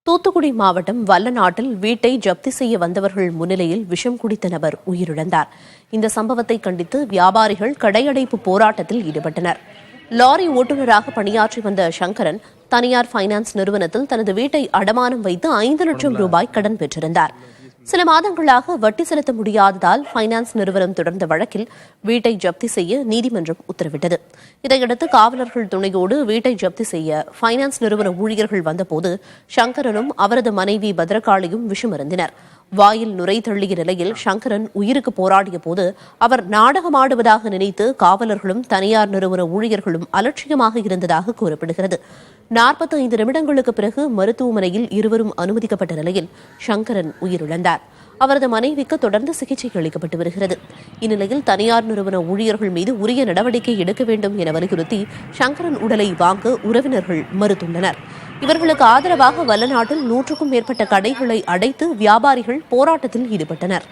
தூத்துக்குடி மாவட்டம் வல்லநாட்டில் வீட்டை ஜப்தி செய்ய வந்தவர்கள் முன்னிலையில் விஷம் குடித்த நபர் உயிரிழந்தார். இந்த சம்பவத்தை கண்டித்து வியாபாரிகள் கடையடைப்பு போராட்டத்தில் ஈடுபட்டனர். லாரி ஓட்டுநராக பணியாற்றி வந்த சங்கரன் தனியார் பைனான்ஸ் நிறுவனத்தில் தனது வீட்டை அடமானம் வைத்து 5 லட்சம் ரூபாய் கடன் பெற்றிருந்தார். சில மாதங்களாக வட்டி செலுத்த முடியாததால் பைனான்ஸ் நிறுவனம் தொடர்ந்த வழக்கில் வீட்டை ஜப்தி செய்ய நீதிமன்றம் உத்தரவிட்டது. இதையடுத்து காவலர்கள் துணையோடு வீட்டை ஜப்தி செய்ய பைனான்ஸ் நிறுவன ஊழியர்கள் வந்தபோது சங்கரனும் அவரது மனைவி பத்ரகாளியும் விஷமருந்தினர். வாயில் நுரை தள்ளிய நிலையில் சங்கரன் உயிருக்கு போராடிய போது அவர் நாடகமாடுவதாக நினைத்து காவலர்களும் தனியார் நிறுவன ஊழியர்களும் அலட்சியமாக இருந்ததாக கூறப்படுகிறது. 45 நிமிடங்களுக்கு பிறகு மருத்துவமனையில் இருவரும் அனுமதிக்கப்பட்ட நிலையில் சங்கரன் உயிரிழந்தார். அவரது மனைவிக்கு தொடர்ந்து சிகிச்சை அளிக்கப்பட்டு வருகிறது. இந்நிலையில் தனியார் நிறுவன ஊழியர்கள் மீது உரிய நடவடிக்கை எடுக்க வேண்டும் என வலியுறுத்தி சங்கரன் உடலை வாங்க உறவினர்கள் மறுத்துள்ளனர். இவர்களுக்கு ஆதரவாக வல்லநாட்டில் 100க்கும் மேற்பட்ட கடைகளை அடைத்து வியாபாரிகள் போராட்டத்தில் ஈடுபட்டனர்.